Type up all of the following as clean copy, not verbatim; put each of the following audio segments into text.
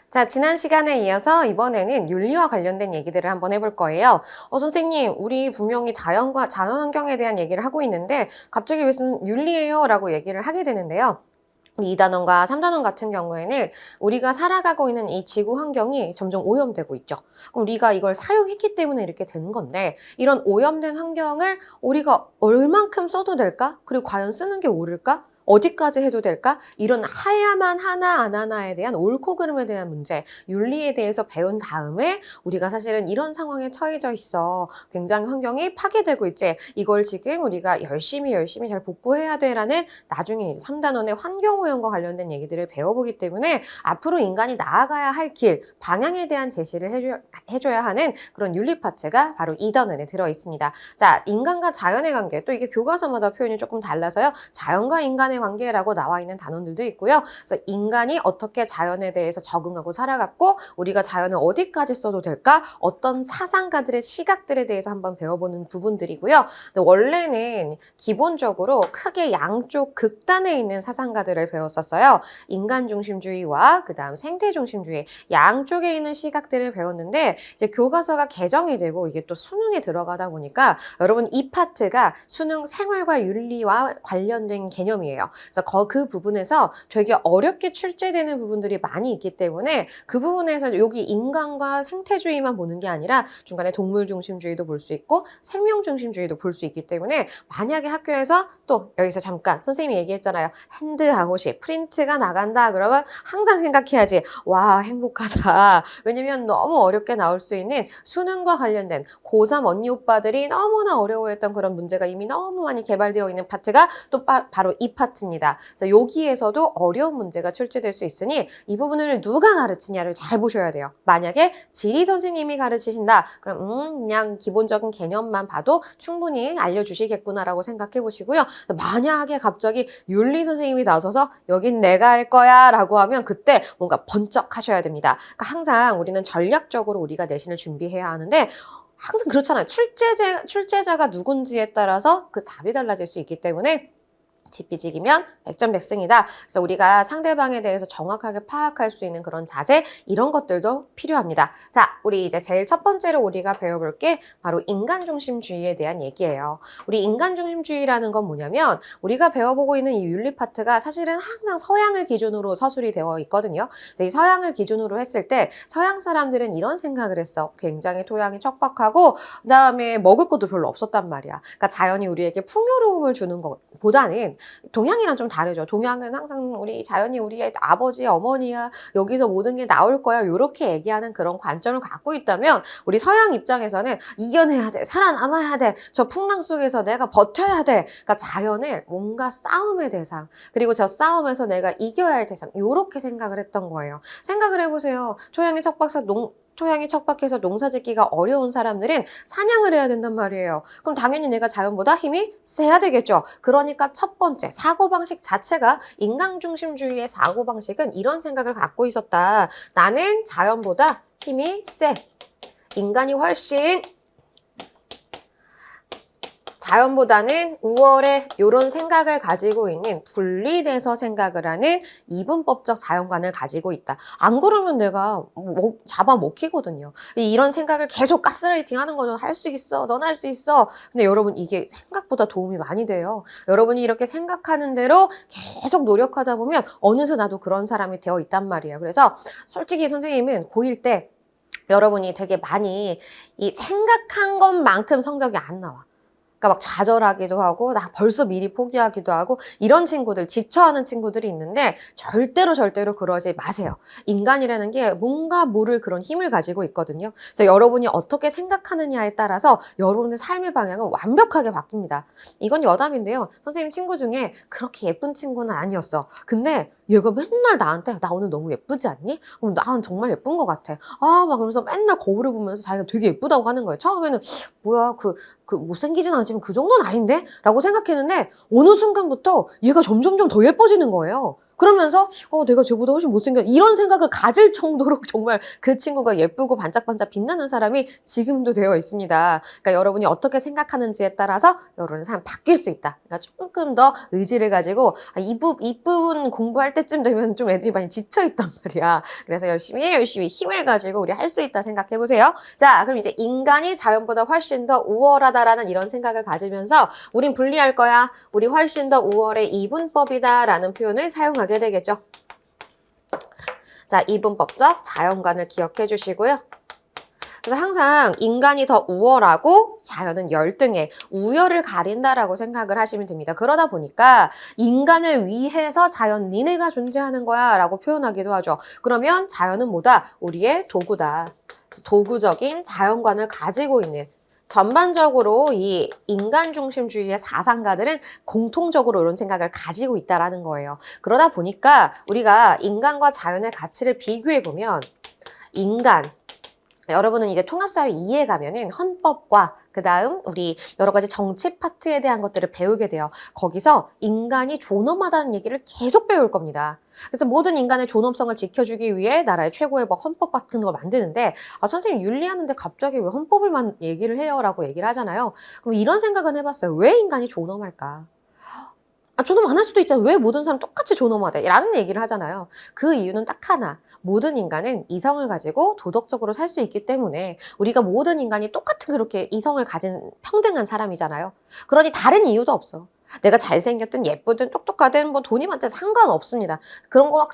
자, 지난 시간에 이어서 이번에는 윤리와 관련된 얘기들을 한번 해볼 거예요. 선생님, 우리 분명히 자연과 자연환경에 대한 얘기를 하고 있는데 갑자기 왜 무슨 윤리예요? 라고 얘기를 하게 되는데요. 2단원과 3단원 같은 경우에는 우리가 살아가고 있는 이 지구 환경이 점점 오염되고 있죠. 그럼 우리가 이걸 사용했기 때문에 이렇게 되는 건데 이런 오염된 환경을 우리가 얼만큼 써도 될까? 그리고 과연 쓰는 게 옳을까? 어디까지 해도 될까? 이런 하야만 하나 안 하나에 대한 옳고 그름에 대한 문제, 윤리에 대해서 배운 다음에 우리가 사실은 이런 상황에 처해져 있어. 굉장히 환경이 파괴되고 있지. 이걸 지금 우리가 열심히 잘 복구해야 돼라는 나중에 이제 3단원의 환경오염과 관련된 얘기들을 배워보기 때문에 앞으로 인간이 나아가야 할 길, 방향에 대한 제시를 해줘야 하는 그런 윤리 파트가 바로 2단원에 들어있습니다. 자, 인간과 자연의 관계, 또 이게 교과서마다 표현이 조금 달라서요. 자연과 인간의 관계라고 나와 있는 단원들도 있고요. 그래서 인간이 어떻게 자연에 대해서 적응하고 살아갔고 우리가 자연을 어디까지 써도 될까? 어떤 사상가들의 시각들에 대해서 한번 배워보는 부분들이고요. 근데 원래는 기본적으로 크게 양쪽 극단에 있는 사상가들을 배웠었어요. 인간 중심주의와 그다음 생태 중심주의 양쪽에 있는 시각들을 배웠는데 이제 교과서가 개정이 되고 이게 또 수능에 들어가다 보니까 여러분 이 파트가 수능 생활과 윤리와 관련된 개념이에요. 그래서 그 부분에서 되게 어렵게 출제되는 부분들이 많이 있기 때문에 그 부분에서 여기 인간과 생태주의만 보는 게 아니라 중간에 동물 중심주의도 볼 수 있고 생명 중심주의도 볼 수 있기 때문에 만약에 학교에서 또 여기서 잠깐 선생님이 얘기했잖아요. 핸드아웃이 프린트가 나간다 그러면 항상 생각해야지. 와 행복하다. 왜냐면 너무 어렵게 나올 수 있는 수능과 관련된 고3 언니 오빠들이 너무나 어려워했던 그런 문제가 이미 너무 많이 개발되어 있는 파트가 또 바로 이 파트입니다. 그래서 여기에서도 어려운 문제가 출제될 수 있으니 이 부분을 누가 가르치냐를 잘 보셔야 돼요. 만약에 지리 선생님이 가르치신다. 그럼 그냥 기본적인 개념만 봐도 충분히 알려주시겠구나라고 생각해 보시고요. 만약에 갑자기 윤리 선생님이 나서서 여긴 내가 할 거야 라고 하면 그때 뭔가 번쩍 하셔야 됩니다. 그러니까 항상 우리는 전략적으로 우리가 내신을 준비해야 하는데 항상 그렇잖아요. 출제자가 누군지에 따라서 그 답이 달라질 수 있기 때문에 지피지기면 백전백승이다. 그래서 우리가 상대방에 대해서 정확하게 파악할 수 있는 그런 자세 이런 것들도 필요합니다. 자, 우리 이제 제일 첫 번째로 우리가 배워볼 게 바로 인간중심주의에 대한 얘기예요. 우리 인간중심주의라는 건 뭐냐면 우리가 배워보고 있는 이 윤리 파트가 사실은 항상 서양을 기준으로 서술이 되어 있거든요. 그래서 이 서양을 기준으로 했을 때 서양 사람들은 이런 생각을 했어. 굉장히 토양이 척박하고 그다음에 먹을 것도 별로 없었단 말이야. 그러니까 자연이 우리에게 풍요로움을 주는 것보다는 동양이랑 좀 다르죠. 동양은 항상 우리 자연이 우리의 아버지, 어머니야. 여기서 모든 게 나올 거야. 이렇게 얘기하는 그런 관점을 갖고 있다면 우리 서양 입장에서는 이겨내야 돼. 살아남아야 돼. 저 풍랑 속에서 내가 버텨야 돼. 그러니까 자연을 뭔가 싸움의 대상 그리고 저 싸움에서 내가 이겨야 할 대상 이렇게 생각을 했던 거예요. 생각을 해보세요. 토양이 척박해서 농사짓기가 어려운 사람들은 사냥을 해야 된단 말이에요. 그럼 당연히 내가 자연보다 힘이 세야 되겠죠. 그러니까 첫 번째 사고방식 자체가 인간중심주의의 사고방식은 이런 생각을 갖고 있었다. 나는 자연보다 힘이 세. 인간이 훨씬 자연보다는 우월해 이런 생각을 가지고 있는 분리돼서 생각을 하는 이분법적 자연관을 가지고 있다. 안 그러면 내가 잡아먹히거든요. 이런 생각을 계속 가스라이팅 하는 거죠. 할 수 있어. 넌 할 수 있어. 근데 여러분 이게 생각보다 도움이 많이 돼요. 여러분이 이렇게 생각하는 대로 계속 노력하다 보면 어느새 나도 그런 사람이 되어 있단 말이에요. 그래서 솔직히 선생님은 고1 때 여러분이 되게 많이 이 생각한 것만큼 성적이 안 나와. 그러니까 막 좌절하기도 하고 나 벌써 미리 포기하기도 하고 이런 친구들 지쳐하는 친구들이 있는데 절대로 그러지 마세요. 인간이라는 게 뭔가 모를 그런 힘을 가지고 있거든요. 그래서 여러분이 어떻게 생각하느냐에 따라서 여러분의 삶의 방향은 완벽하게 바뀝니다. 이건 여담인데요. 선생님 친구 중에 그렇게 예쁜 친구는 아니었어. 근데 얘가 맨날 나한테 나 오늘 너무 예쁘지 않니? 난 정말 예쁜 것 같아. 막 그러면서 맨날 거울을 보면서 자기가 되게 예쁘다고 하는 거예요. 처음에는 뭐야 못생기진 않지만 그 정도는 아닌데? 라고 생각했는데 어느 순간부터 얘가 점점점 더 예뻐지는 거예요. 그러면서 내가 쟤보다 훨씬 못생겨 이런 생각을 가질 정도로 정말 그 친구가 예쁘고 반짝반짝 빛나는 사람이 지금도 되어 있습니다. 그러니까 여러분이 어떻게 생각하는지에 따라서 여러분의 삶이 바뀔 수 있다. 그러니까 조금 더 의지를 가지고 이 부분 공부할 때쯤 되면 좀 애들이 많이 지쳐있단 말이야. 그래서 열심히 힘을 가지고 우리 할 수 있다 생각해보세요. 자, 그럼 이제 인간이 자연보다 훨씬 더 우월하다라는 이런 생각을 가지면서 우린 분리할 거야. 우리 훨씬 더 우월의 이분법이다 라는 표현을 사용하게 되겠죠. 자, 이분법적 자연관을 기억해 주시고요. 그래서 항상 인간이 더 우월하고 자연은 열등해, 우열을 가린다라고 생각을 하시면 됩니다. 그러다 보니까 인간을 위해서 자연 니네가 존재하는 거야 라고 표현하기도 하죠. 그러면 자연은 뭐다? 우리의 도구다. 도구적인 자연관을 가지고 있는 전반적으로 이 인간 중심주의의 사상가들은 공통적으로 이런 생각을 가지고 있다라는 거예요. 그러다 보니까 우리가 인간과 자연의 가치를 비교해 보면 인간, 여러분은 이제 통합사회 2에 가면은 헌법과 그 다음 우리 여러 가지 정치 파트에 대한 것들을 배우게 돼요. 거기서 인간이 존엄하다는 얘기를 계속 배울 겁니다. 그래서 모든 인간의 존엄성을 지켜주기 위해 나라의 최고의 뭐 헌법 같은 걸 만드는데 선생님 윤리하는데 갑자기 왜 헌법을만 얘기를 해요? 라고 얘기를 하잖아요. 그럼 이런 생각은 해봤어요. 왜 인간이 존엄할까? 존엄 안 할 수도 있잖아요. 왜 모든 사람 똑같이 존엄하대? 라는 얘기를 하잖아요. 그 이유는 딱 하나. 모든 인간은 이성을 가지고 도덕적으로 살 수 있기 때문에 우리가 모든 인간이 똑같은 그렇게 이성을 가진 평등한 사람이잖아요. 그러니 다른 이유도 없어. 내가 잘생겼든 예쁘든 똑똑하든 뭐 돈이 많든 상관없습니다. 그런 거 막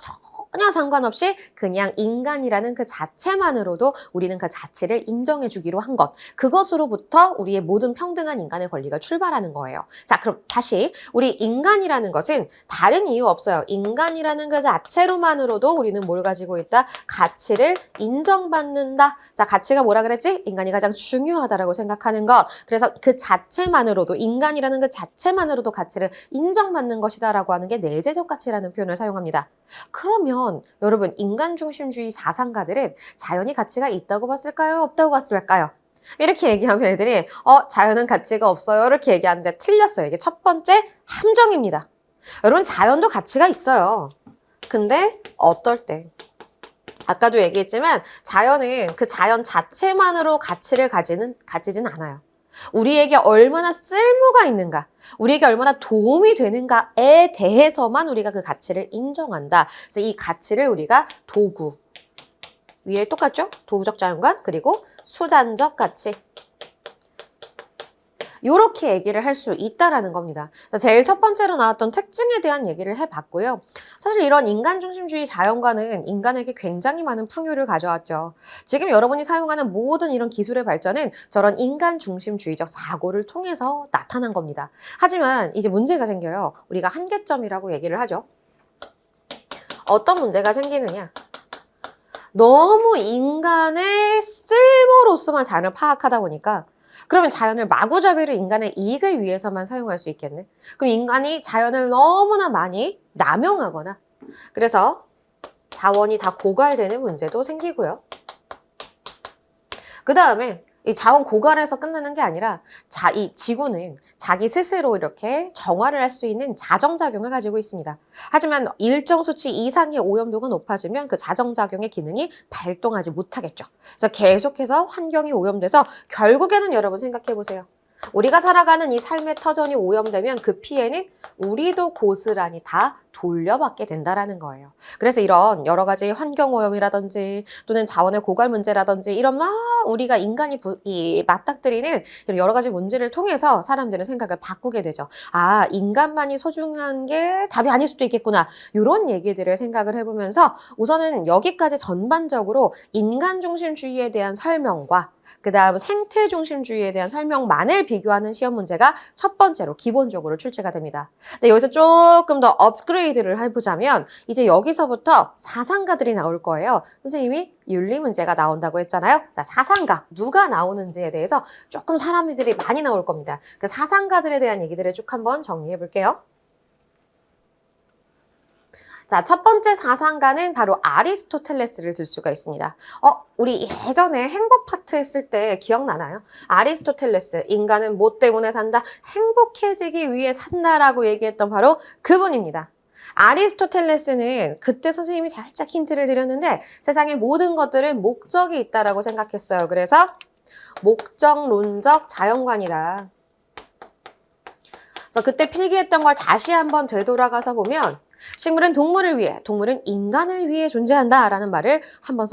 전혀 상관없이 그냥 인간이라는 그 자체만으로도 우리는 그 자체를 인정해 주기로 한 것. 그것으로부터 우리의 모든 평등한 인간의 권리가 출발하는 거예요. 자, 그럼 다시 우리 인간이라는 것은 다른 이유 없어요. 인간이라는 그 자체로만으로도 우리는 뭘 가지고 있다? 가치를 인정받는다. 자, 가치가 뭐라 그랬지? 인간이 가장 중요하다라고 생각하는 것. 그래서 그 자체만으로도 인간이라는 그 자체만으로도 가치를 인정받는 것이다라고 하는 게 내재적 가치라는 표현을 사용합니다. 그러면 여러분 인간 중심주의 사상가들은 자연이 가치가 있다고 봤을까요? 없다고 봤을까요? 이렇게 얘기하면 애들이 자연은 가치가 없어요 이렇게 얘기하는데 틀렸어요. 이게 첫 번째 함정입니다. 여러분 자연도 가치가 있어요. 근데 어떨 때? 아까도 얘기했지만 자연은 그 자연 자체만으로 가치를 가지진 않아요. 우리에게 얼마나 쓸모가 있는가, 우리에게 얼마나 도움이 되는가에 대해서만 우리가 그 가치를 인정한다. 그래서 이 가치를 우리가 도구, 위에 똑같죠? 도구적 자연관, 그리고 수단적 가치. 이렇게 얘기를 할 수 있다라는 겁니다. 제일 첫 번째로 나왔던 특징에 대한 얘기를 해봤고요. 사실 이런 인간 중심주의 자연관은 인간에게 굉장히 많은 풍요를 가져왔죠. 지금 여러분이 사용하는 모든 이런 기술의 발전은 저런 인간 중심주의적 사고를 통해서 나타난 겁니다. 하지만 이제 문제가 생겨요. 우리가 한계점이라고 얘기를 하죠. 어떤 문제가 생기느냐? 너무 인간의 쓸모로서만 자연을 파악하다 보니까 그러면 자연을 마구잡이로 인간의 이익을 위해서만 사용할 수 있겠네. 그럼 인간이 자연을 너무나 많이 남용하거나 그래서 자원이 다 고갈되는 문제도 생기고요. 그 다음에 이 자원 고갈에서 끝나는 게 아니라 이 지구는 자기 스스로 이렇게 정화를 할 수 있는 자정작용을 가지고 있습니다. 하지만 일정 수치 이상의 오염도가 높아지면 그 자정작용의 기능이 발동하지 못하겠죠. 그래서 계속해서 환경이 오염돼서 결국에는 여러분 생각해 보세요. 우리가 살아가는 이 삶의 터전이 오염되면 그 피해는 우리도 고스란히 다 돌려받게 된다라는 거예요. 그래서 이런 여러 가지 환경오염이라든지 또는 자원의 고갈 문제라든지 이런 막 우리가 인간이 맞닥뜨리는 여러 가지 문제를 통해서 사람들은 생각을 바꾸게 되죠. 아, 인간만이 소중한 게 답이 아닐 수도 있겠구나. 이런 얘기들을 생각을 해보면서 우선은 여기까지 전반적으로 인간 중심주의에 대한 설명과 그 다음 생태 중심주의에 대한 설명만을 비교하는 시험 문제가 첫 번째로 기본적으로 출제가 됩니다. 근데 여기서 조금 더 업그레이드를 해보자면 이제 여기서부터 사상가들이 나올 거예요. 선생님이 윤리 문제가 나온다고 했잖아요. 자, 사상가, 누가 나오는지에 대해서 조금 사람들이 많이 나올 겁니다. 그 사상가들에 대한 얘기들을 쭉 한번 정리해 볼게요. 자, 첫 번째 사상가는 바로 아리스토텔레스를 들 수가 있습니다. 우리 예전에 행복 파트 했을 때 기억나나요? 아리스토텔레스, 인간은 뭐 때문에 산다? 행복해지기 위해 산다라고 얘기했던 바로 그분입니다. 아리스토텔레스는 그때 선생님이 살짝 힌트를 드렸는데 세상의 모든 것들은 목적이 있다라고 생각했어요. 그래서 목적론적 자연관이다. 그래서 그때 필기했던 걸 다시 한번 되돌아가서 보면 식물은 동물을 위해, 동물은 인간을 위해 존재한다 라는 말을 한번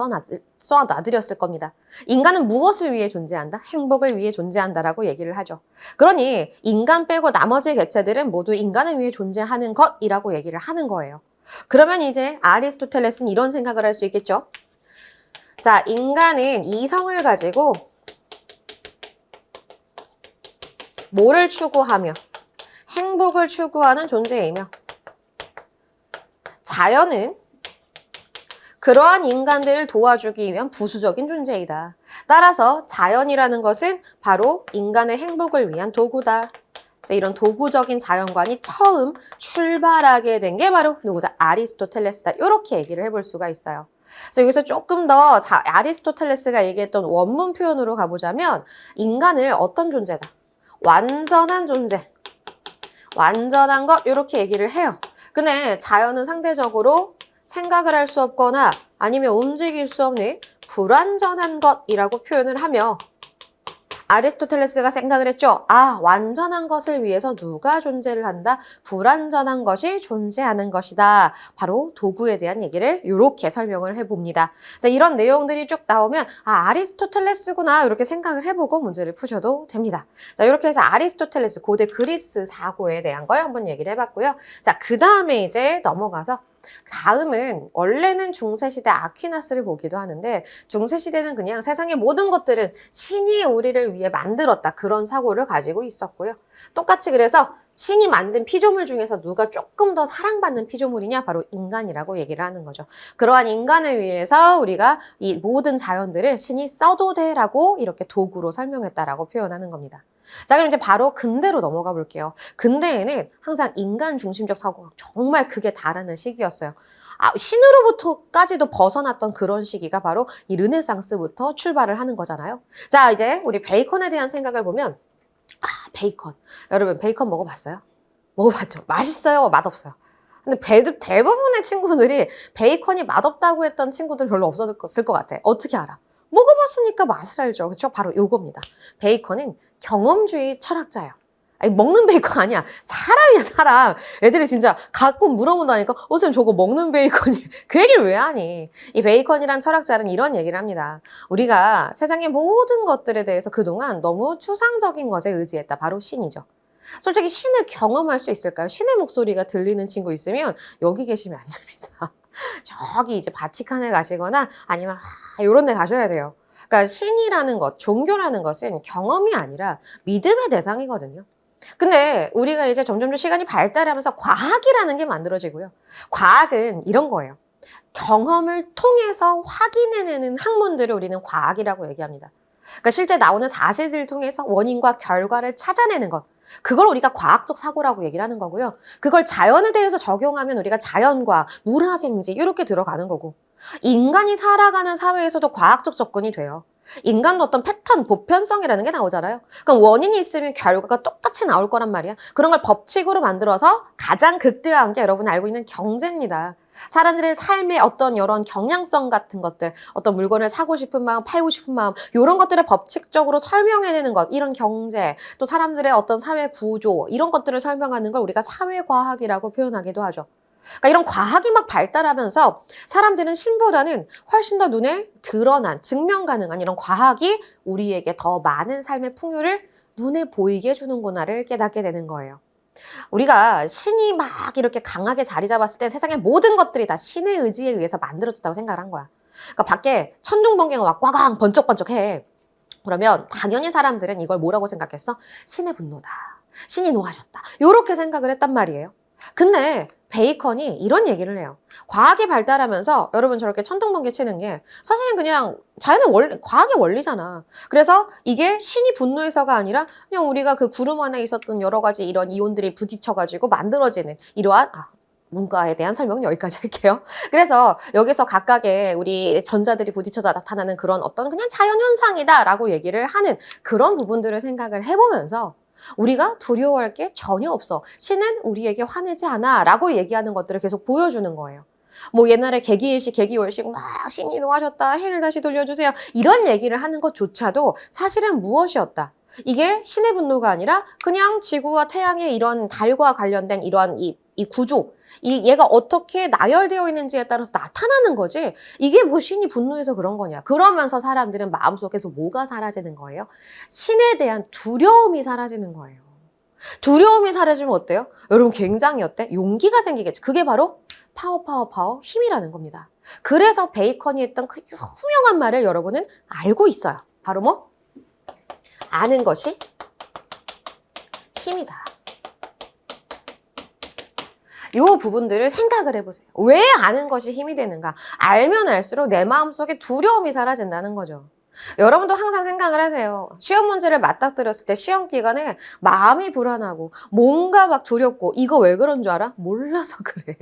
써놔드렸을 겁니다. 인간은 무엇을 위해 존재한다? 행복을 위해 존재한다라고 얘기를 하죠. 그러니 인간 빼고 나머지 개체들은 모두 인간을 위해 존재하는 것이라고 얘기를 하는 거예요. 그러면 이제 아리스토텔레스는 이런 생각을 할 수 있겠죠. 자, 인간은 이성을 가지고 뭐를 추구하며 행복을 추구하는 존재이며 자연은 그러한 인간들을 도와주기 위한 부수적인 존재이다. 따라서 자연이라는 것은 바로 인간의 행복을 위한 도구다. 이런 도구적인 자연관이 처음 출발하게 된 게 바로 누구다? 아리스토텔레스다. 이렇게 얘기를 해볼 수가 있어요. 그래서 여기서 조금 더 아리스토텔레스가 얘기했던 원문 표현으로 가보자면 인간을 어떤 존재다? 완전한 존재. 완전한 것 이렇게 얘기를 해요. 근데 자연은 상대적으로 생각을 할 수 없거나 아니면 움직일 수 없는 불완전한 것이라고 표현을 하며 아리스토텔레스가 생각을 했죠. 아, 완전한 것을 위해서 누가 존재를 한다? 불완전한 것이 존재하는 것이다. 바로 도구에 대한 얘기를 이렇게 설명을 해봅니다. 그래서 이런 내용들이 쭉 나오면 아, 아리스토텔레스구나 이렇게 생각을 해보고 문제를 푸셔도 됩니다. 자, 이렇게 해서 아리스토텔레스 고대 그리스 사고에 대한 걸 한번 얘기를 해봤고요. 자, 그 다음에 이제 넘어가서 다음은 원래는 중세시대 아퀴나스를 보기도 하는데 중세시대는 그냥 세상의 모든 것들은 신이 우리를 위해 만들었다 그런 사고를 가지고 있었고요. 똑같이 그래서 신이 만든 피조물 중에서 누가 조금 더 사랑받는 피조물이냐? 바로 인간이라고 얘기를 하는 거죠. 그러한 인간을 위해서 우리가 이 모든 자연들을 신이 써도 돼라고 이렇게 도구로 설명했다라고 표현하는 겁니다. 자, 그럼 이제 바로 근대로 넘어가 볼게요. 근대에는 항상 인간 중심적 사고가 정말 크게 달하는 시기였어요. 아, 신으로부터까지도 벗어났던 그런 시기가 바로 이 르네상스부터 출발을 하는 거잖아요. 자, 이제 우리 베이컨에 대한 생각을 보면 아, 베이컨. 여러분, 베이컨 먹어봤어요? 먹어봤죠? 맛있어요? 맛없어요? 근데 대부분의 친구들이 베이컨이 맛없다고 했던 친구들 별로 없었을 것 같아. 어떻게 알아? 먹어봤으니까 맛을 알죠. 그렇죠? 바로 요겁니다. 베이컨은 경험주의 철학자예요. 아니, 먹는 베이컨 아니야. 사람이야, 사람. 애들이 진짜 가끔 물어본다니까, 선생님 저거 먹는 베이컨이 그 얘기를 왜 하니? 이 베이컨이란 철학자는 이런 얘기를 합니다. 우리가 세상의 모든 것들에 대해서 그동안 너무 추상적인 것에 의지했다. 바로 신이죠. 솔직히 신을 경험할 수 있을까요? 신의 목소리가 들리는 친구 있으면 여기 계시면 안 됩니다. 저기 이제 바티칸에 가시거나 아니면 이런 데 가셔야 돼요. 그러니까 신이라는 것, 종교라는 것은 경험이 아니라 믿음의 대상이거든요. 근데 우리가 이제 점점 시간이 발달하면서 과학이라는 게 만들어지고요. 과학은 이런 거예요. 경험을 통해서 확인해내는 학문들을 우리는 과학이라고 얘기합니다. 그러니까 실제 나오는 사실들을 통해서 원인과 결과를 찾아내는 것. 그걸 우리가 과학적 사고라고 얘기를 하는 거고요. 그걸 자연에 대해서 적용하면 우리가 자연과학, 물화생지 이렇게 들어가는 거고 인간이 살아가는 사회에서도 과학적 접근이 돼요. 인간도 어떤 패턴, 보편성이라는 게 나오잖아요. 그럼 원인이 있으면 결과가 똑같이 나올 거란 말이야. 그런 걸 법칙으로 만들어서 가장 극대화한 게 여러분 알고 있는 경제입니다. 사람들의 삶의 어떤 이런 경향성 같은 것들, 어떤 물건을 사고 싶은 마음, 팔고 싶은 마음, 이런 것들을 법칙적으로 설명해내는 것, 이런 경제, 또 사람들의 어떤 사회 구조, 이런 것들을 설명하는 걸 우리가 사회과학이라고 표현하기도 하죠. 그러니까 이런 과학이 막 발달하면서 사람들은 신보다는 훨씬 더 눈에 드러난, 증명 가능한 이런 과학이 우리에게 더 많은 삶의 풍요를 눈에 보이게 해주는구나를 깨닫게 되는 거예요. 우리가 신이 막 이렇게 강하게 자리 잡았을 때 세상의 모든 것들이 다 신의 의지에 의해서 만들어졌다고 생각을 한 거야. 그러니까 밖에 천둥번개가 막 꽝꽝 번쩍번쩍해. 그러면 당연히 사람들은 이걸 뭐라고 생각했어? 신의 분노다. 신이 노하셨다. 이렇게 생각을 했단 말이에요. 근데 베이컨이 이런 얘기를 해요. 과학이 발달하면서 여러분 저렇게 천둥번개 치는 게 사실은 그냥 자연의 원리, 과학의 원리잖아. 그래서 이게 신이 분노해서가 아니라 그냥 우리가 그 구름 안에 있었던 여러 가지 이런 이온들이 부딪혀가지고 만들어지는 이러한 문과에 대한 설명은 여기까지 할게요. 그래서 여기서 각각의 우리 전자들이 부딪혀서 나타나는 그런 어떤 그냥 자연현상이다라고 얘기를 하는 그런 부분들을 생각을 해보면서 우리가 두려워할 게 전혀 없어. 신은 우리에게 화내지 않아. 라고 얘기하는 것들을 계속 보여주는 거예요. 뭐 옛날에 개기일식, 개기월식 막 신이 노하셨다. 해를 다시 돌려주세요. 이런 얘기를 하는 것조차도 사실은 무엇이었다. 이게 신의 분노가 아니라 그냥 지구와 태양의 이런 달과 관련된 이러한 이 구조, 얘가 어떻게 나열되어 있는지에 따라서 나타나는 거지. 이게 뭐 신이 분노해서 그런 거냐. 그러면서 사람들은 마음속에서 뭐가 사라지는 거예요? 신에 대한 두려움이 사라지는 거예요. 두려움이 사라지면 어때요? 여러분 굉장히 어때? 용기가 생기겠죠. 그게 바로 파워, 힘이라는 겁니다. 그래서 베이컨이 했던 그 유명한 말을 여러분은 알고 있어요. 바로 뭐? 아는 것이 힘이다. 요 부분들을 생각을 해보세요. 왜 아는 것이 힘이 되는가? 알면 알수록 내 마음속에 두려움이 사라진다는 거죠. 여러분도 항상 생각을 하세요. 시험 문제를 맞닥뜨렸을 때 시험 기간에 마음이 불안하고 뭔가 막 두렵고 이거 왜 그런 줄 알아? 몰라서 그래.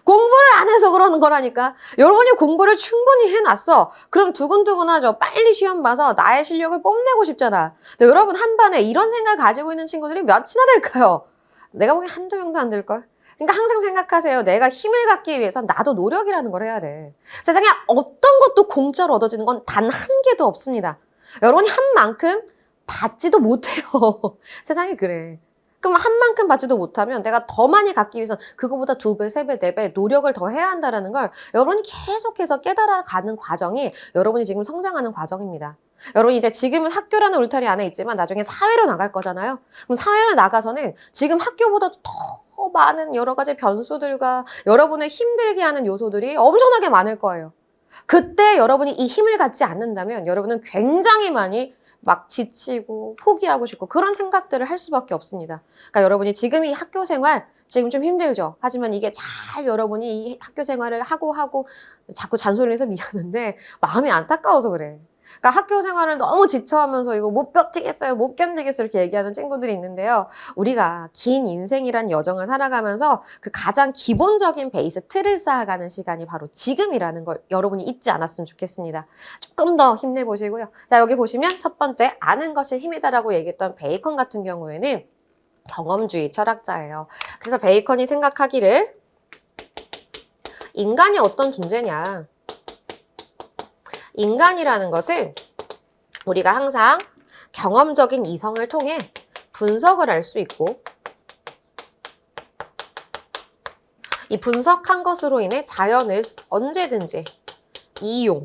공부를 안 해서 그러는 거라니까. 여러분이 공부를 충분히 해놨어. 그럼 두근두근하죠. 빨리 시험 봐서 나의 실력을 뽐내고 싶잖아. 근데 여러분 한 반에 이런 생각을 가지고 있는 친구들이 몇이나 될까요? 내가 보기엔 한두 명도 안 될걸? 그러니까 항상 생각하세요. 내가 힘을 갖기 위해선 나도 노력이라는 걸 해야 돼. 세상에 어떤 것도 공짜로 얻어지는 건 단 한 개도 없습니다. 여러분이 한 만큼 받지도 못해요. 세상이 그래. 그럼 한 만큼 받지도 못하면 내가 더 많이 갖기 위해선 그거보다 2배, 3배, 4배 노력을 더 해야 한다는 걸 여러분이 계속해서 깨달아가는 과정이 여러분이 지금 성장하는 과정입니다. 여러분 이제 지금은 학교라는 울타리 안에 있지만 나중에 사회로 나갈 거잖아요. 그럼 사회로 나가서는 지금 학교보다도 더 많은 여러 가지 변수들과 여러분을 힘들게 하는 요소들이 엄청나게 많을 거예요. 그때 여러분이 이 힘을 갖지 않는다면 여러분은 굉장히 많이 막 지치고 포기하고 싶고 그런 생각들을 할 수밖에 없습니다. 그러니까 여러분이 지금 이 학교 생활 지금 좀 힘들죠. 하지만 이게 잘 여러분이 이 학교 생활을 하고 자꾸 잔소리를 해서 미안한데 마음이 안타까워서 그래. 그러니까 학교 생활을 너무 지쳐하면서 이거 못 버티겠어요, 못 견디겠어요 이렇게 얘기하는 친구들이 있는데요. 우리가 긴 인생이란 여정을 살아가면서 그 가장 기본적인 베이스 틀을 쌓아가는 시간이 바로 지금이라는 걸 여러분이 잊지 않았으면 좋겠습니다. 조금 더 힘내보시고요. 자, 여기 보시면 첫 번째 아는 것이 힘이다라고 얘기했던 베이컨 같은 경우에는 경험주의 철학자예요. 그래서 베이컨이 생각하기를 인간이 어떤 존재냐. 인간이라는 것은 우리가 항상 경험적인 이성을 통해 분석을 할 수 있고 이 분석한 것으로 인해 자연을 언제든지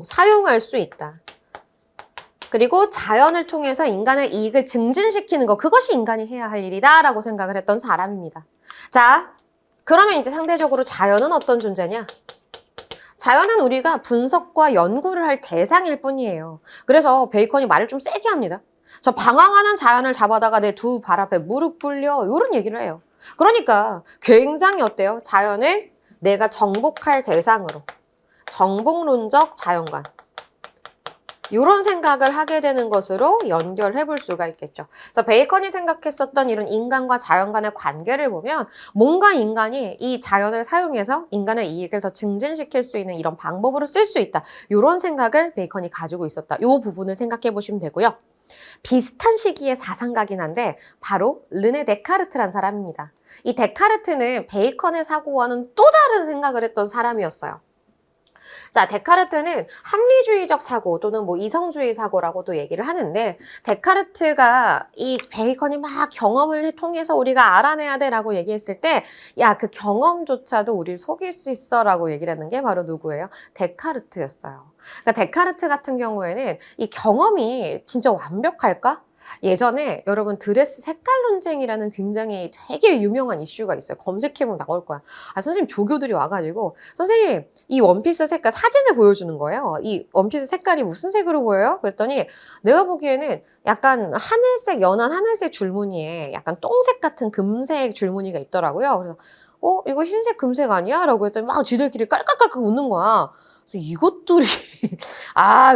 사용할 수 있다. 그리고 자연을 통해서 인간의 이익을 증진시키는 것, 그것이 인간이 해야 할 일이다 라고 생각을 했던 사람입니다. 자, 그러면 이제 상대적으로 자연은 어떤 존재냐? 자연은 우리가 분석과 연구를 할 대상일 뿐이에요. 그래서 베이컨이 말을 좀 세게 합니다. 저 방황하는 자연을 잡아다가 내 두 발 앞에 무릎 꿇려 이런 얘기를 해요. 그러니까 굉장히 어때요? 자연을 내가 정복할 대상으로 정복론적 자연관 이런 생각을 하게 되는 것으로 연결해 볼 수가 있겠죠. 그래서 베이컨이 생각했었던 이런 인간과 자연 간의 관계를 보면 뭔가 인간이 이 자연을 사용해서 인간의 이익을 더 증진시킬 수 있는 이런 방법으로 쓸 수 있다. 이런 생각을 베이컨이 가지고 있었다. 이 부분을 생각해 보시면 되고요. 비슷한 시기의 사상가긴 한데 바로 르네 데카르트란 사람입니다. 이 데카르트는 베이컨의 사고와는 또 다른 생각을 했던 사람이었어요. 자, 데카르트는 합리주의적 사고 또는 뭐 이성주의 사고라고도 얘기를 하는데 데카르트가 이 베이컨이 막 경험을 통해서 우리가 알아내야 돼라고 얘기했을 때 야, 그 경험조차도 우리를 속일 수 있어라고 얘기를 하는 게 바로 누구예요? 데카르트였어요. 그러니까 데카르트 같은 경우에는 이 경험이 진짜 완벽할까? 예전에 여러분 드레스 색깔 논쟁이라는 굉장히 되게 유명한 이슈가 있어요. 검색해보면 나올 거야. 아, 선생님 조교들이 와가지고 선생님 이 원피스 색깔 사진을 보여주는 거예요. 이 원피스 색깔이 무슨 색으로 보여요? 그랬더니 내가 보기에는 약간 하늘색, 연한 하늘색 줄무늬에 약간 똥색 같은 금색 줄무늬가 있더라고요. 그래서 이거 흰색 금색 아니야? 라고 했더니 막 쥐들끼리 깔깔깔깔 웃는 거야. 그래서 이것들이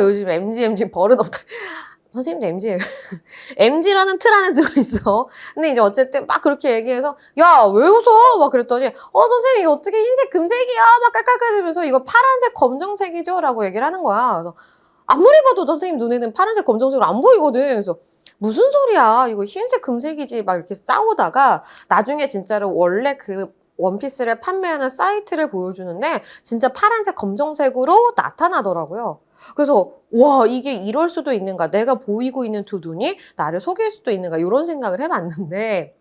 요즘 MG 버릇없다. 선생님도 MG예요. MG라는 틀 안에 들어있어. 근데 이제 어쨌든 막 그렇게 얘기해서 야, 왜 웃어? 막 그랬더니 선생님 이거 어떻게 흰색 금색이야? 막 깔깔깔이면서 이거 파란색 검정색이죠? 라고 얘기를 하는 거야. 그래서 아무리 봐도 선생님 눈에는 파란색 검정색으로 안 보이거든. 그래서 무슨 소리야? 이거 흰색, 금색이지. 막 이렇게 싸우다가 나중에 진짜로 원래 그 원피스를 판매하는 사이트를 보여주는데 진짜 파란색, 검정색으로 나타나더라고요. 그래서 와, 이게 이럴 수도 있는가? 내가 보이고 있는 두 눈이 나를 속일 수도 있는가? 이런 생각을 해봤는데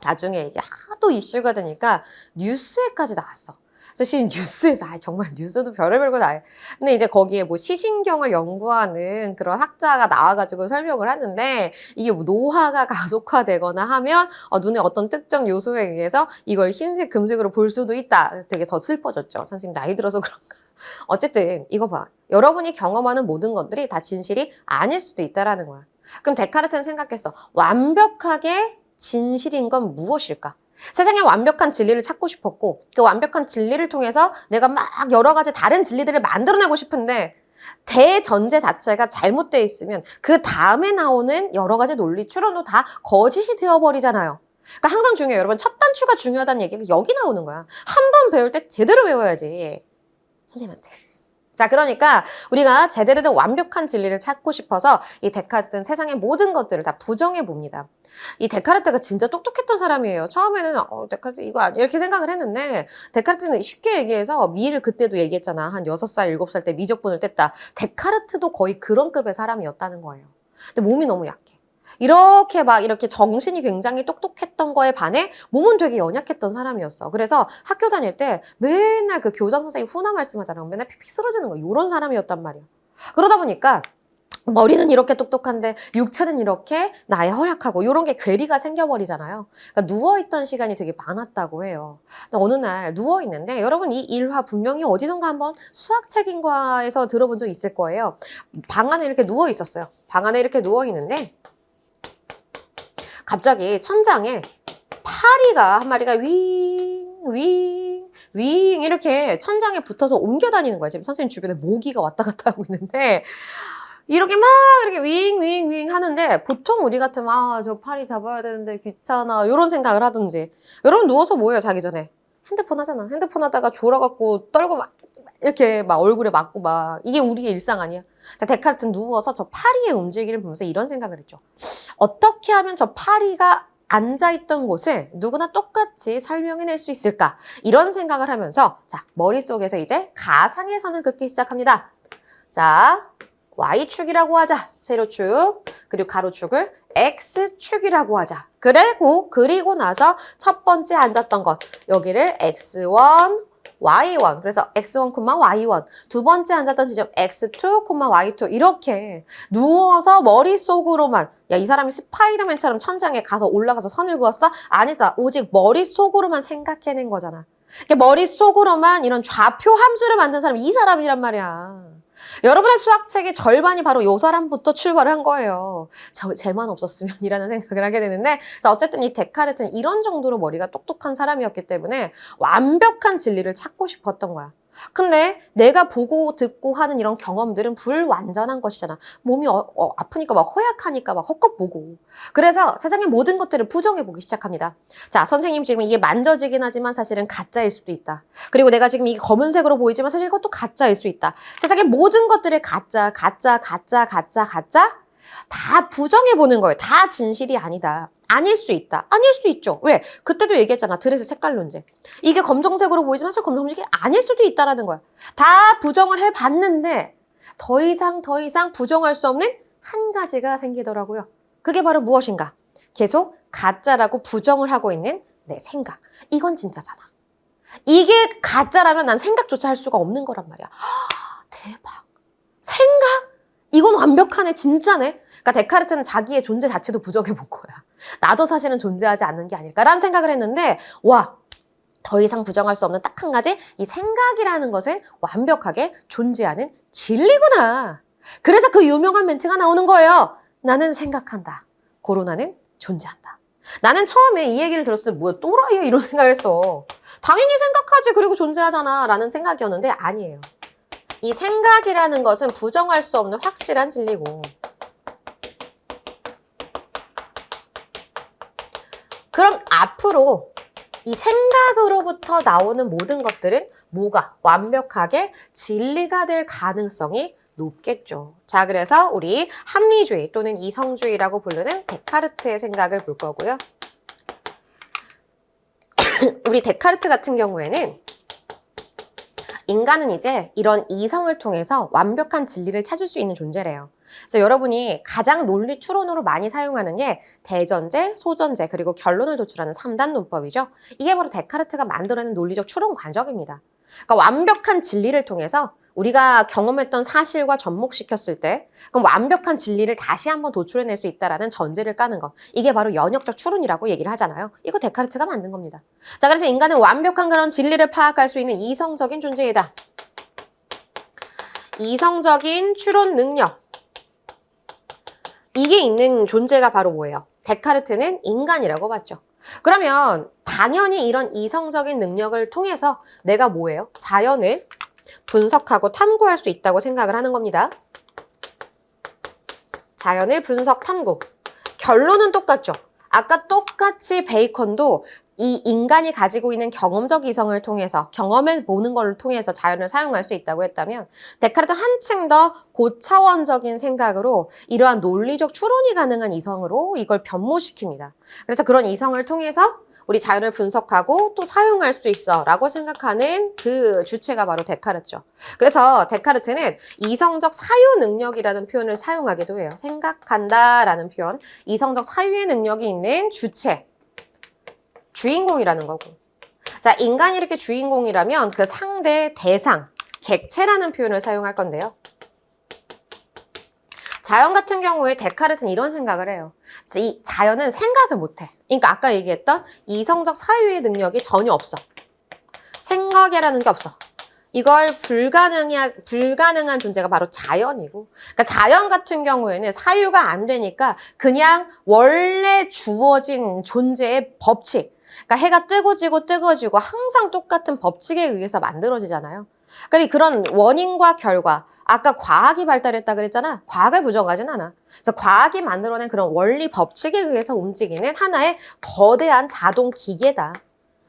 나중에 이게 하도 이슈가 되니까 뉴스에까지 나왔어. 그래서 지금 뉴스에서 정말 뉴스도 별의별 거 다. 근데 이제 거기에 뭐 시신경을 연구하는 그런 학자가 나와가지고 설명을 하는데 이게 뭐 노화가 가속화되거나 하면 눈의 어떤 특정 요소에 의해서 이걸 흰색, 금색으로 볼 수도 있다. 그래서 되게 더 슬퍼졌죠. 선생님 나이 들어서 그런가. 어쨌든 이거 봐. 여러분이 경험하는 모든 것들이 다 진실이 아닐 수도 있다라는 거야. 그럼 데카르트는 생각했어. 완벽하게 진실인 건 무엇일까? 세상에 완벽한 진리를 찾고 싶었고 그 완벽한 진리를 통해서 내가 막 여러 가지 다른 진리들을 만들어내고 싶은데 대전제 자체가 잘못되어 있으면 그 다음에 나오는 여러 가지 논리 추론도 다 거짓이 되어버리잖아요. 그러니까 항상 중요해요. 여러분 첫 단추가 중요하다는 얘기가 여기 나오는 거야. 한 번 배울 때 제대로 배워야지. 선생님한테. 자, 그러니까 우리가 제대로 된 완벽한 진리를 찾고 싶어서 이 데카르트는 세상의 모든 것들을 다 부정해 봅니다. 이 데카르트가 진짜 똑똑했던 사람이에요. 처음에는 데카르트 이거 아니야 이렇게 생각을 했는데 데카르트는 쉽게 얘기해서 미를 그때도 얘기했잖아. 한 6살, 7살 때 미적분을 뗐다. 데카르트도 거의 그런 급의 사람이었다는 거예요. 근데 몸이 너무 약해. 이렇게 막 이렇게 정신이 굉장히 똑똑했던 거에 반해 몸은 되게 연약했던 사람이었어. 그래서 학교 다닐 때 맨날 그 교장 선생님 훈화 말씀하잖아요. 맨날 픽픽 쓰러지는 거 이런 사람이었단 말이야. 그러다 보니까 머리는 이렇게 똑똑한데 육체는 이렇게 나의 허약하고 이런 게 괴리가 생겨버리잖아요. 그러니까 누워있던 시간이 되게 많았다고 해요. 어느 날 누워있는데 여러분 이 일화 분명히 어디선가 한번 수학책인가에서 들어본 적 있을 거예요. 방 안에 이렇게 누워있었어요. 방 안에 이렇게 누워있는데 갑자기 천장에 파리가 한 마리가 윙 이렇게 천장에 붙어서 옮겨 다니는 거야. 지금 선생님 주변에 모기가 왔다 갔다 하고 있는데 이렇게 막 이렇게 윙 하는데 보통 우리 같으면 저 파리 잡아야 되는데 귀찮아 이런 생각을 하든지 여러분 누워서 뭐예요 자기 전에? 핸드폰 하잖아. 핸드폰 하다가 졸아갖고 떨고 막 이렇게 막 얼굴에 맞고 막 이게 우리의 일상 아니야? 자, 데카르트는 누워서 저 파리의 움직임을 보면서 이런 생각을 했죠. 어떻게 하면 저 파리가 앉아있던 곳을 누구나 똑같이 설명해낼 수 있을까? 이런 생각을 하면서 자 머릿속에서 이제 가상의 선을 긋기 시작합니다. 자 Y축이라고 하자. 세로축. 그리고 가로축을 X축이라고 하자. 그리고 나서 첫 번째 앉았던 것. 여기를 X1, Y1. 그래서 X1, Y1. 두 번째 앉았던 지점 X2, Y2. 이렇게 누워서 머릿속으로만 야, 이 사람이 스파이더맨처럼 천장에 가서 올라가서 선을 그었어? 아니다. 오직 머릿속으로만 생각해낸 거잖아. 머릿속으로만 이런 좌표 함수를 만든 사람이 이 사람이란 말이야. 여러분의 수학책의 절반이 바로 이 사람부터 출발을 한 거예요. 쟤만 없었으면 이라는 생각을 하게 되는데 자 어쨌든 이 데카르트는 이런 정도로 머리가 똑똑한 사람이었기 때문에 완벽한 진리를 찾고 싶었던 거야. 근데 내가 보고 듣고 하는 이런 경험들은 불완전한 것이잖아. 몸이 아프니까 막 허약하니까 막 헛것 보고. 그래서 세상의 모든 것들을 부정해보기 시작합니다. 자, 선생님 지금 이게 만져지긴 하지만 사실은 가짜일 수도 있다. 그리고 내가 지금 이게 검은색으로 보이지만 사실 이것도 가짜일 수 있다. 세상의 모든 것들을 가짜 다 부정해보는 거예요. 다 진실이 아니다. 아닐 수 있다. 아닐 수 있죠. 왜? 그때도 얘기했잖아. 드레스 색깔 논쟁. 이게 검정색으로 보이지만 사실 검정색이 아닐 수도 있다라는 거야. 다 부정을 해봤는데 더 이상 부정할 수 없는 한 가지가 생기더라고요. 그게 바로 무엇인가? 계속 가짜라고 부정을 하고 있는 내 생각. 이건 진짜잖아. 이게 가짜라면 난 생각조차 할 수가 없는 거란 말이야. 대박. 생각? 이건 완벽하네. 진짜네. 그러니까 데카르트는 자기의 존재 자체도 부정해 본 거야. 나도 사실은 존재하지 않는 게 아닐까라는 생각을 했는데 와, 더 이상 부정할 수 없는 딱 한 가지 이 생각이라는 것은 완벽하게 존재하는 진리구나. 그래서 그 유명한 멘트가 나오는 거예요. 나는 생각한다. 코로나는 존재한다. 나는 처음에 이 얘기를 들었을 때 뭐야 또라이야 이런 생각을 했어. 당연히 생각하지 그리고 존재하잖아 라는 생각이었는데 아니에요. 이 생각이라는 것은 부정할 수 없는 확실한 진리고 그럼 앞으로 이 생각으로부터 나오는 모든 것들은 뭐가 완벽하게 진리가 될 가능성이 높겠죠. 자, 그래서 우리 합리주의 또는 이성주의라고 부르는 데카르트의 생각을 볼 거고요. 우리 데카르트 같은 경우에는 인간은 이제 이런 이성을 통해서 완벽한 진리를 찾을 수 있는 존재래요. 그래서 여러분이 가장 논리 추론으로 많이 사용하는 게 대전제, 소전제, 그리고 결론을 도출하는 3단 논법이죠. 이게 바로 데카르트가 만들어낸 논리적 추론 과정입니다. 그러니까 완벽한 진리를 통해서 우리가 경험했던 사실과 접목시켰을 때 그럼 완벽한 진리를 다시 한번 도출해낼 수 있다는 전제를 까는 것. 이게 바로 연역적 추론이라고 얘기를 하잖아요. 이거 데카르트가 만든 겁니다. 자, 그래서 인간은 완벽한 그런 진리를 파악할 수 있는 이성적인 존재이다. 이성적인 추론 능력. 이게 있는 존재가 바로 뭐예요? 데카르트는 인간이라고 봤죠. 그러면 당연히 이런 이성적인 능력을 통해서 내가 뭐예요? 자연을 분석하고 탐구할 수 있다고 생각을 하는 겁니다. 자연을 분석, 탐구. 결론은 똑같죠. 아까 똑같이 베이컨도 이 인간이 가지고 있는 경험적 이성을 통해서 경험해 보는 걸 통해서 자연을 사용할 수 있다고 했다면 데카르트는 한층 더 고차원적인 생각으로 이러한 논리적 추론이 가능한 이성으로 이걸 변모시킵니다. 그래서 그런 이성을 통해서 우리 자연을 분석하고 또 사용할 수 있어 라고 생각하는 그 주체가 바로 데카르트죠. 그래서 데카르트는 이성적 사유 능력이라는 표현을 사용하기도 해요. 생각한다 라는 표현, 이성적 사유의 능력이 있는 주체, 주인공이라는 거고. 자, 인간이 이렇게 주인공이라면 그 상대, 대상, 객체라는 표현을 사용할 건데요. 자연 같은 경우에 데카르트는 이런 생각을 해요. 이 자연은 생각을 못해. 그러니까 아까 얘기했던 이성적 사유의 능력이 전혀 없어. 생각이라는 게 없어. 이걸 불가능한 존재가 바로 자연이고, 그러니까 자연 같은 경우에는 사유가 안 되니까 그냥 원래 주어진 존재의 법칙, 그러니까 해가 뜨고 지고 항상 똑같은 법칙에 의해서 만들어지잖아요. 그러니까 그런 원인과 결과, 아까 과학이 발달했다 그랬잖아. 과학을 부정하진 않아. 그래서 과학이 만들어낸 그런 원리 법칙에 의해서 움직이는 하나의 거대한 자동 기계다.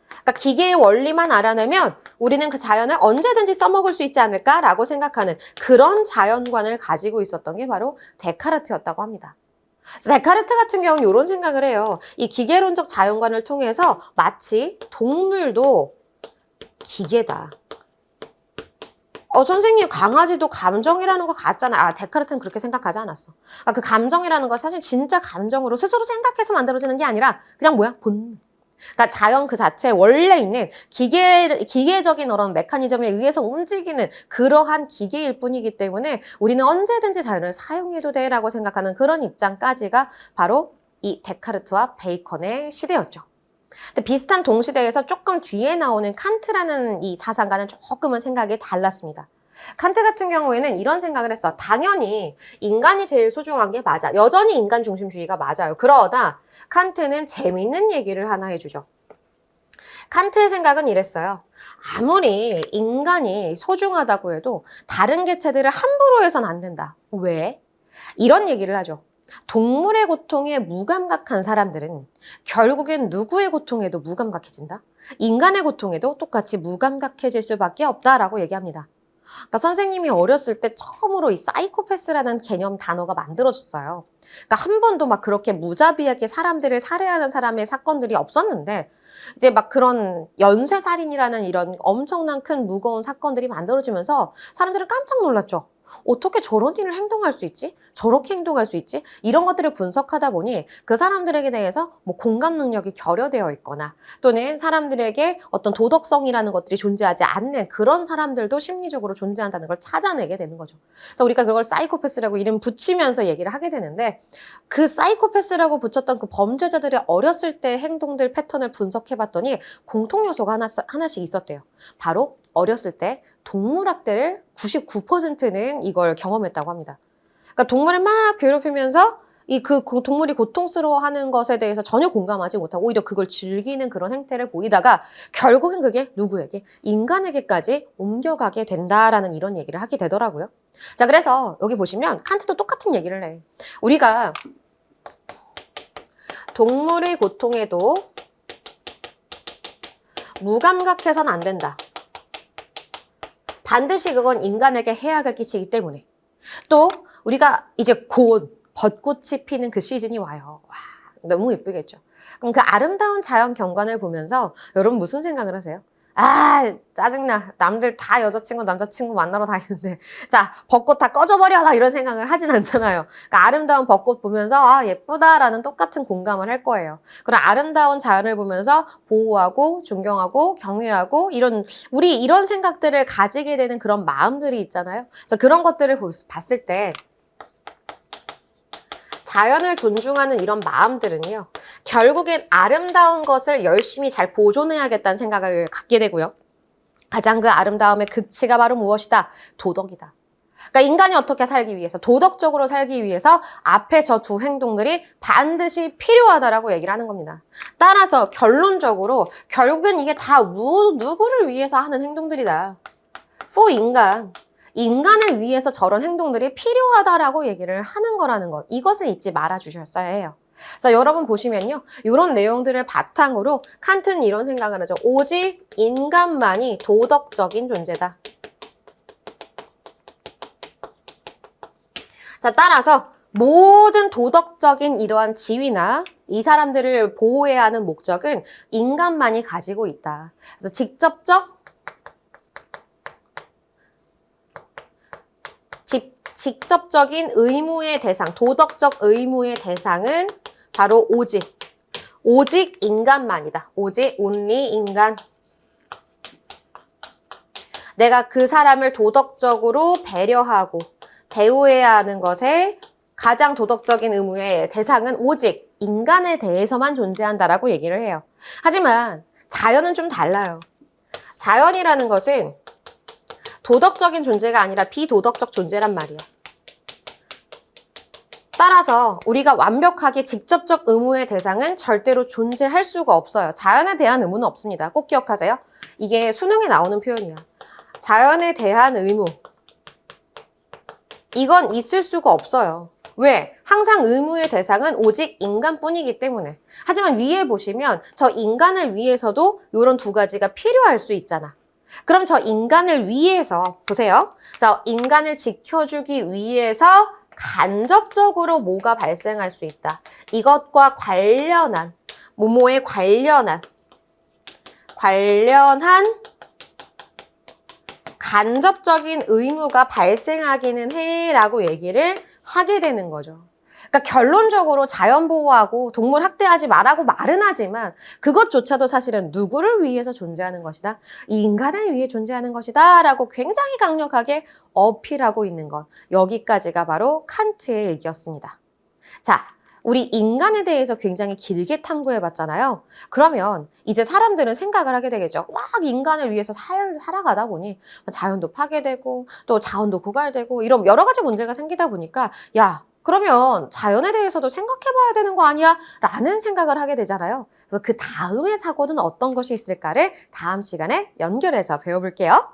그러니까 기계의 원리만 알아내면 우리는 그 자연을 언제든지 써먹을 수 있지 않을까라고 생각하는 그런 자연관을 가지고 있었던 게 바로 데카르트였다고 합니다. 그래서 데카르트 같은 경우는 이런 생각을 해요. 이 기계론적 자연관을 통해서 마치 동물도 기계다. 선생님, 강아지도 감정이라는 거 같잖아. 아, 데카르트는 그렇게 생각하지 않았어. 그 감정이라는 거 사실 진짜 감정으로 스스로 생각해서 만들어지는 게 아니라 그냥 뭐야? 본능. 그러니까 자연 그 자체에 원래 있는 기계적인 그런 메커니즘에 의해서 움직이는 그러한 기계일 뿐이기 때문에 우리는 언제든지 자연을 사용해도 돼라고 생각하는 그런 입장까지가 바로 이 데카르트와 베이컨의 시대였죠. 근데 비슷한 동시대에서 조금 뒤에 나오는 칸트라는 이 사상가는 조금은 생각이 달랐습니다. 칸트 같은 경우에는 이런 생각을 했어. 당연히 인간이 제일 소중한 게 맞아. 여전히 인간 중심주의가 맞아요. 그러다 칸트는 재밌는 얘기를 하나 해주죠. 칸트의 생각은 이랬어요. 아무리 인간이 소중하다고 해도 다른 개체들을 함부로 해서는 안 된다. 왜? 이런 얘기를 하죠. 동물의 고통에 무감각한 사람들은 결국엔 누구의 고통에도 무감각해진다. 인간의 고통에도 똑같이 무감각해질 수밖에 없다라고 얘기합니다. 그러니까 선생님이 어렸을 때 처음으로 이 사이코패스라는 개념 단어가 만들어졌어요. 그러니까 한 번도 막 그렇게 무자비하게 사람들을 살해하는 사람의 사건들이 없었는데 이제 막 그런 연쇄살인이라는 이런 엄청난 큰 무거운 사건들이 만들어지면서 사람들은 깜짝 놀랐죠. 어떻게 저런 일을 행동할 수 있지? 저렇게 행동할 수 있지? 이런 것들을 분석하다 보니 그 사람들에게 대해서 뭐 공감 능력이 결여되어 있거나 또는 사람들에게 어떤 도덕성이라는 것들이 존재하지 않는 그런 사람들도 심리적으로 존재한다는 걸 찾아내게 되는 거죠. 그래서 우리가 그걸 사이코패스라고 이름 붙이면서 얘기를 하게 되는데 그 사이코패스라고 붙였던 그 범죄자들의 어렸을 때 행동들 패턴을 분석해봤더니 공통 요소가 하나씩 있었대요. 바로 어렸을 때 동물학대를 99%는 이걸 경험했다고 합니다. 그러니까 동물을 막 괴롭히면서 그 동물이 고통스러워하는 것에 대해서 전혀 공감하지 못하고 오히려 그걸 즐기는 그런 행태를 보이다가 결국엔 그게 누구에게? 인간에게까지 옮겨가게 된다라는 이런 얘기를 하게 되더라고요. 자, 그래서 여기 보시면 칸트도 똑같은 얘기를 해. 우리가 동물의 고통에도 무감각해서는 안 된다. 반드시 그건 인간에게 해악을 끼치기 때문에. 또 우리가 이제 곧 벚꽃이 피는 그 시즌이 와요. 와, 너무 예쁘겠죠. 그럼 그 아름다운 자연 경관을 보면서 여러분 무슨 생각을 하세요? 아, 짜증나. 남들 다 여자친구, 남자친구 만나러 다니는데. 자, 벚꽃 다 꺼져버려. 막 이런 생각을 하진 않잖아요. 그러니까 아름다운 벚꽃 보면서, 아, 예쁘다라는 똑같은 공감을 할 거예요. 그런 아름다운 자연을 보면서 보호하고, 존경하고, 경외하고, 우리 이런 생각들을 가지게 되는 그런 마음들이 있잖아요. 그래서 그런 것들을 봤을 때, 자연을 존중하는 이런 마음들은요, 결국엔 아름다운 것을 열심히 잘 보존해야겠다는 생각을 갖게 되고요. 가장 그 아름다움의 극치가 바로 무엇이다? 도덕이다. 그러니까 인간이 어떻게 살기 위해서, 도덕적으로 살기 위해서 앞에 저 두 행동들이 반드시 필요하다라고 얘기를 하는 겁니다. 따라서 결론적으로 결국엔 이게 다 누구를 위해서 하는 행동들이다. for 인간. 인간을 위해서 저런 행동들이 필요하다라고 얘기를 하는 거라는 것. 이것은 잊지 말아 주셨어야 해요. 그래서 여러분 보시면요. 이런 내용들을 바탕으로 칸트는 이런 생각을 하죠. 오직 인간만이 도덕적인 존재다. 자, 따라서 모든 도덕적인 이러한 지위나 이 사람들을 보호해야 하는 목적은 인간만이 가지고 있다. 그래서 직접적인 의무의 대상, 도덕적 의무의 대상은 바로 오직 인간만이다. 오직 only 인간. 내가 그 사람을 도덕적으로 배려하고 대우해야 하는 것에 가장 도덕적인 의무의 대상은 오직 인간에 대해서만 존재한다라고 얘기를 해요. 하지만 자연은 좀 달라요. 자연이라는 것은 도덕적인 존재가 아니라 비도덕적 존재란 말이에요. 따라서 우리가 완벽하게 직접적 의무의 대상은 절대로 존재할 수가 없어요. 자연에 대한 의무는 없습니다. 꼭 기억하세요. 이게 수능에 나오는 표현이야. 자연에 대한 의무. 이건 있을 수가 없어요. 왜? 항상 의무의 대상은 오직 인간뿐이기 때문에. 하지만 위에 보시면 저 인간을 위해서도 이런 두 가지가 필요할 수 있잖아. 그럼 저 인간을 위해서 보세요. 저 인간을 지켜주기 위해서 간접적으로 뭐가 발생할 수 있다. 이것과 관련한 뭐뭐에 관련한 간접적인 의무가 발생하기는 해라고 얘기를 하게 되는 거죠. 그러니까 결론적으로 자연 보호하고 동물 학대하지 말라고 말은 하지만 그것조차도 사실은 누구를 위해서 존재하는 것이다. 이 인간을 위해 존재하는 것이다 라고 굉장히 강력하게 어필하고 있는 것. 여기까지가 바로 칸트의 얘기였습니다. 자, 우리 인간에 대해서 굉장히 길게 탐구해 봤잖아요. 그러면 이제 사람들은 생각을 하게 되겠죠. 막 인간을 위해서 살아가다 보니 자연도 파괴되고 또 자원도 고갈되고 이런 여러 가지 문제가 생기다 보니까 야, 그러면 자연에 대해서도 생각해 봐야 되는 거 아니야? 라는 생각을 하게 되잖아요. 그래서 그 다음의 사고는 어떤 것이 있을까를 다음 시간에 연결해서 배워볼게요.